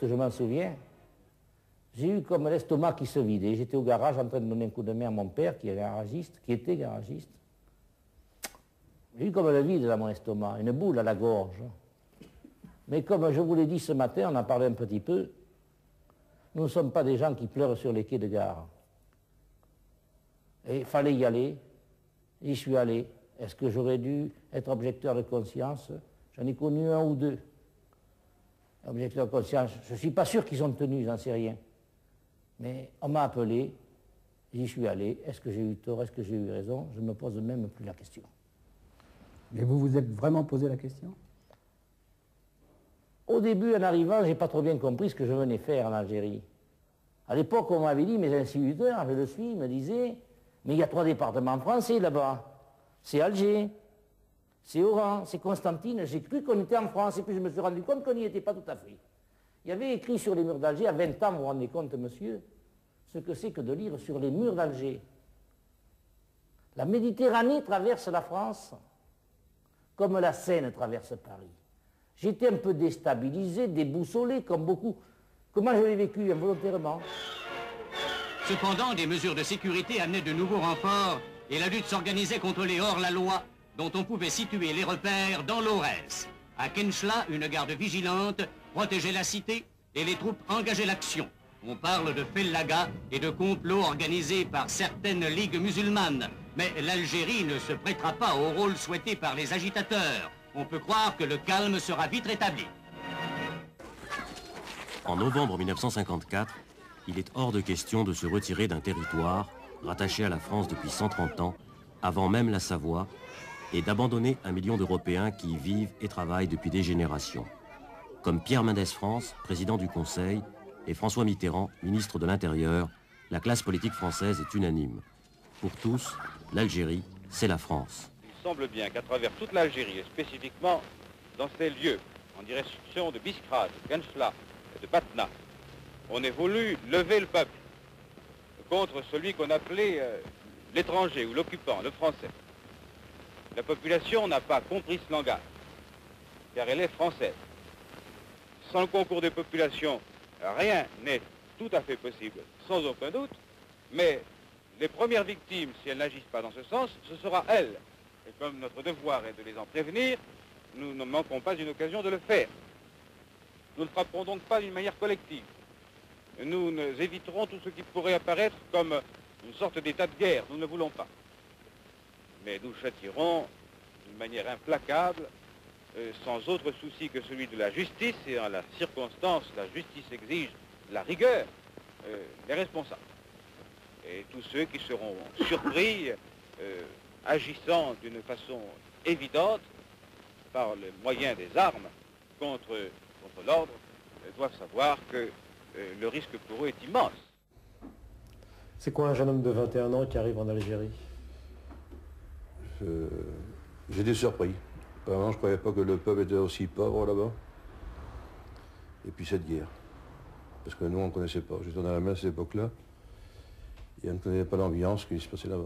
Je m'en souviens, j'ai eu comme l'estomac qui se vidait. J'étais au garage en train de donner un coup de main à mon père qui était garagiste. J'ai eu comme le vide dans mon estomac, une boule à la gorge. Mais comme je vous l'ai dit ce matin, on en parlait un petit peu, nous ne sommes pas des gens qui pleurent sur les quais de gare. Et il fallait y aller, j'y suis allé. Est-ce que j'aurais dû être objecteur de conscience? J'en ai connu un ou deux. Objecteur de conscience, je ne suis pas sûr qu'ils ont tenu, j'en sais rien. Mais on m'a appelé, j'y suis allé. Est-ce que j'ai eu tort, est-ce que j'ai eu raison? Je ne me pose même plus la question. Mais vous vous êtes vraiment posé la question? Au début, en arrivant, je n'ai pas trop bien compris ce que je venais faire en Algérie. À l'époque, on m'avait dit, mes instituteurs, je le suis, me disaient, mais il y a 3 départements français là-bas. C'est Alger, c'est Oran, c'est Constantine. J'ai cru qu'on était en France, et puis je me suis rendu compte qu'on n'y était pas tout à fait. Il y avait écrit sur les murs d'Alger, à 20 ans, vous vous rendez compte, monsieur, ce que c'est que de lire sur les murs d'Alger. La Méditerranée traverse la France comme la Seine traverse Paris. J'étais un peu déstabilisé, déboussolé, comme beaucoup. Comment je l'ai vécu involontairement. Cependant, des mesures de sécurité amenaient de nouveaux renforts et la lutte s'organisait contre les hors-la-loi dont on pouvait situer les repères dans l'Aurès. À Kenchla, une garde vigilante protégeait la cité et les troupes engageaient l'action. On parle de fellaga et de complots organisés par certaines ligues musulmanes. Mais l'Algérie ne se prêtera pas au rôle souhaité par les agitateurs. On peut croire que le calme sera vite rétabli. En novembre 1954, il est hors de question de se retirer d'un territoire rattaché à la France depuis 130 ans, avant même la Savoie, et d'abandonner 1 million d'Européens qui y vivent et travaillent depuis des générations. Comme Pierre Mendès France, président du Conseil, et François Mitterrand, ministre de l'Intérieur, la classe politique française est unanime. Pour tous, l'Algérie, c'est la France. Il semble bien qu'à travers toute l'Algérie, et spécifiquement dans ces lieux, en direction de Biskra, de Kenchla et de Batna, on ait voulu lever le peuple contre celui qu'on appelait l'étranger ou l'occupant, le français. La population n'a pas compris ce langage, car elle est française. Sans le concours des populations, rien n'est tout à fait possible, sans aucun doute, mais les premières victimes, si elles n'agissent pas dans ce sens, ce sera elles. Et comme notre devoir est de les en prévenir, nous ne manquons pas une occasion de le faire. Nous ne frapperons donc pas d'une manière collective. Nous éviterons tout ce qui pourrait apparaître comme une sorte d'état de guerre. Nous ne le voulons pas. Mais nous châtierons d'une manière implacable, sans autre souci que celui de la justice, et en la circonstance, la justice exige la rigueur, les responsables. Et tous ceux qui seront surpris, agissant d'une façon évidente, par le moyen des armes, contre l'ordre, doivent savoir que le risque pour eux est immense. C'est quoi un jeune homme de 21 ans qui arrive en Algérie? J'étais surpris. Vraiment, je ne croyais pas que le peuple était aussi pauvre là-bas. Et puis cette guerre. Parce que nous, on ne connaissait pas. J'étais dans la main à cette époque-là. Et on ne connaissait pas l'ambiance qui se passait là-bas.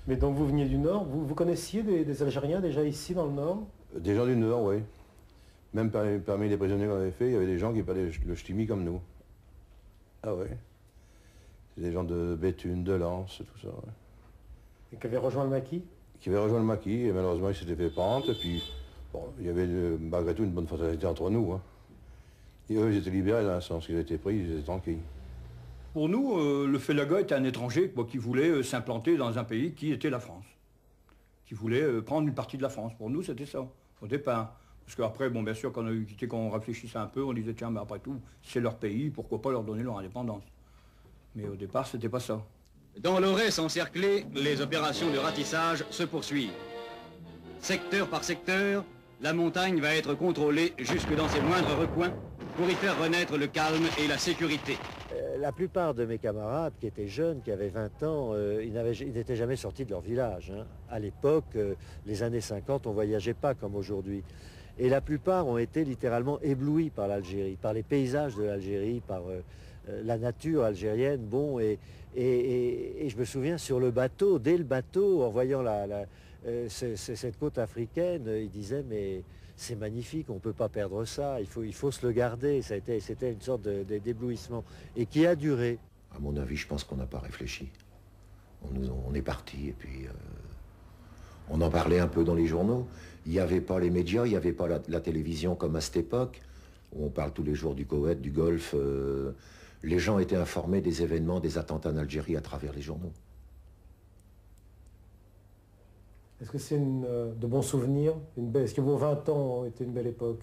Mais donc vous veniez du Nord, vous connaissiez des Algériens déjà ici dans le Nord? Des gens du Nord, oui. Même parmi les prisonniers qu'on avait fait, il y avait des gens qui parlaient le ch'timi comme nous. Ah ouais. Des gens de Béthune, de Lens, tout ça. Ouais. Et qui avaient rejoint le maquis? Qui avaient rejoint le maquis, et malheureusement ils s'étaient fait prendre, et puis bon, il y avait malgré tout une bonne fraternité entre nous. Hein. Et eux, ils étaient libérés dans le sens qu'ils étaient pris, ils étaient tranquilles. Pour nous, le fellaga était un étranger qui voulait s'implanter dans un pays qui était la France. Qui voulait prendre une partie de la France. Pour nous, c'était ça, au départ. Parce qu'après, bon, bien sûr, quand on a eu quitté, quand on réfléchissait un peu, on disait, tiens, mais après tout, c'est leur pays, pourquoi pas leur donner leur indépendance. Mais au départ, c'était pas ça. Dans l'Aurès encerclé, les opérations de ratissage se poursuivent. Secteur par secteur, la montagne va être contrôlée jusque dans ses moindres recoins pour y faire renaître le calme et la sécurité. La plupart de mes camarades qui étaient jeunes, qui avaient 20 ans, ils n'étaient jamais sortis de leur village. Hein. À l'époque, les années 50, on ne voyageait pas comme aujourd'hui. Et la plupart ont été littéralement éblouis par l'Algérie, par les paysages de l'Algérie, par la nature algérienne. Bon, et je me souviens sur le bateau, dès le bateau, en voyant cette côte africaine, ils disaient mais c'est magnifique, on ne peut pas perdre ça, il faut se le garder, c'était une sorte d'éblouissement, et qui a duré. À mon avis, je pense qu'on n'a pas réfléchi. On est parti, et puis on en parlait un peu dans les journaux. Il n'y avait pas les médias, il n'y avait pas la télévision comme à cette époque, où on parle tous les jours du Koweït, du Golfe. Les gens étaient informés des événements, des attentats en Algérie à travers les journaux. Est-ce que c'est de bons souvenirs? Est-ce que vos 20 ans ont été une belle époque?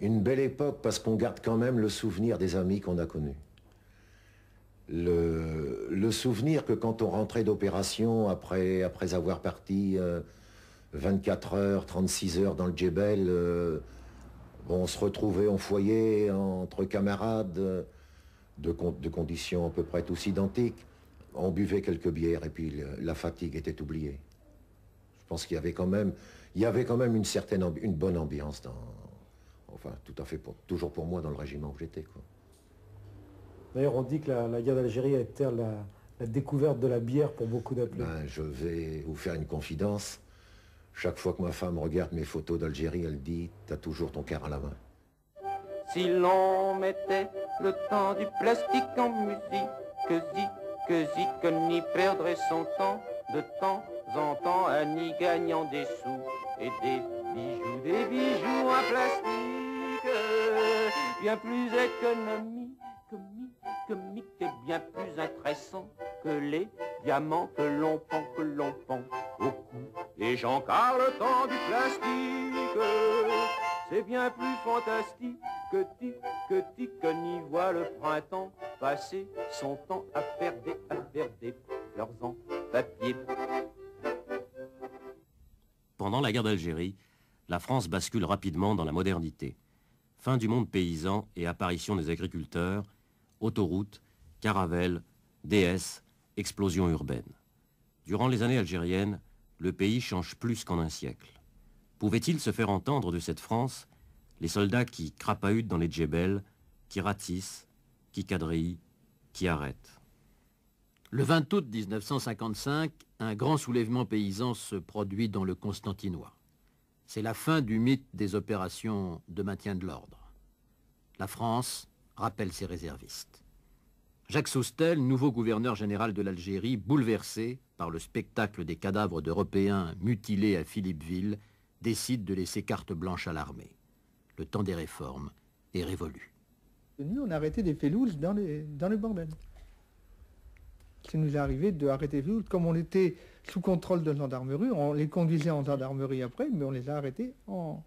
Une belle époque parce qu'on garde quand même le souvenir des amis qu'on a connus. Le souvenir que quand on rentrait d'opération, après avoir parti 24 heures, 36 heures dans le Djebel, on se retrouvait en foyer, entre camarades, de conditions à peu près tous identiques. On buvait quelques bières et puis la fatigue était oubliée. Je pense qu'il y avait quand même, une bonne ambiance enfin tout à fait, toujours pour moi dans le régiment où j'étais. D'ailleurs, on dit que la guerre d'Algérie a été la découverte de la bière pour beaucoup d'appelés. Je vais vous faire une confidence. Chaque fois que ma femme regarde mes photos d'Algérie, elle dit « T'as toujours ton cœur à la main ». Si l'on mettait le temps du plastique en musique, que n'y perdrait son temps de temps en temps à n'y gagnant des sous et des bijoux en plastique, bien plus économique et bien plus intéressant que les diamants que l'on pend au cou. Et j'encarre le temps du plastique, c'est bien plus fantastique que n'y voit le printemps passer son temps à faire des fleurs en papier. Pendant la guerre d'Algérie, la France bascule rapidement dans la modernité. Fin du monde paysan et apparition des agriculteurs, autoroutes, caravelles, DS, explosion urbaine. Durant les années algériennes, le pays change plus qu'en un siècle. Pouvait-il se faire entendre de cette France les soldats qui crapahutent dans les djebels, qui ratissent, qui quadrillent, qui arrêtent? Le 20 août 1955, un grand soulèvement paysan se produit dans le Constantinois. C'est la fin du mythe des opérations de maintien de l'ordre. La France rappelle ses réservistes. Jacques Soustelle, nouveau gouverneur général de l'Algérie, bouleversé par le spectacle des cadavres d'Européens mutilés à Philippeville, décide de laisser carte blanche à l'armée. Le temps des réformes est révolu. Nous, on a arrêté des félouses dans les bordels. Ça nous est arrivé d'arrêter des félouses. Comme on était sous contrôle de gendarmerie, on les conduisait en gendarmerie après, mais on les a arrêtés dans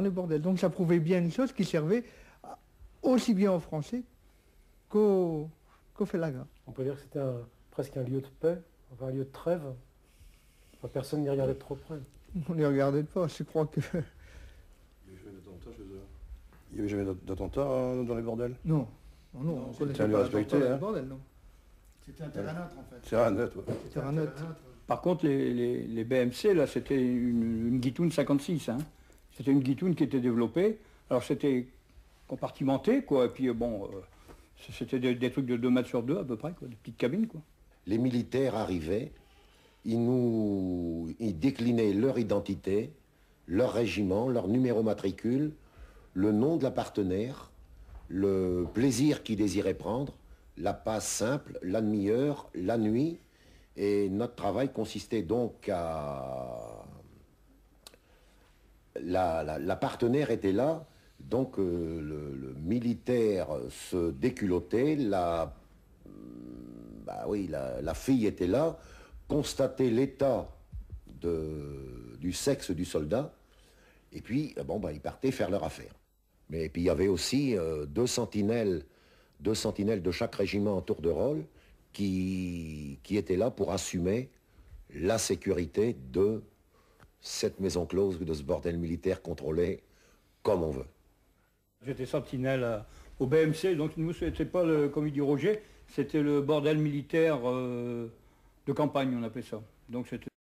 les bordels. Donc ça prouvait bien une chose qui servait aussi bien aux Français qu'aux Félagas. On peut dire que c'était presque un lieu de paix, enfin un lieu de trêve. Enfin, personne n'y regardait de trop près. On n'y regardait pas, je crois que... Il n'y avait jamais d'attentat dans les bordels? Non. Non, c'était un lieu respecté, hein? C'était un terrain neutre, en fait. Terrain neutre, ouais. Terrain neutre. Par contre, les BMC, là, c'était une Guitoune 56, hein. C'était une Guitoune qui était développée. Alors, c'était compartimenté, quoi. Et puis, bon, c'était des trucs de 2 mètres sur 2, à peu près, quoi. Des petites cabines, quoi. Les militaires arrivaient, ils déclinaient leur identité, leur régiment, leur numéro matricule, le nom de la partenaire, le plaisir qu'ils désiraient prendre, la passe simple, la demi-heure, la nuit. Et notre travail consistait donc à... La partenaire était là, donc le militaire se déculottait, la fille était là, constatait l'état du sexe du soldat, et puis ils partaient faire leur affaire. Mais puis il y avait aussi 2 sentinelles de chaque régiment en tour de rôle qui étaient là pour assumer la sécurité de cette maison close, de ce bordel militaire contrôlé comme on veut. J'étais sentinelle au BMC, donc nous, c'était pas, comme il dit Roger, c'était le bordel militaire de campagne, on appelait ça. Donc c'était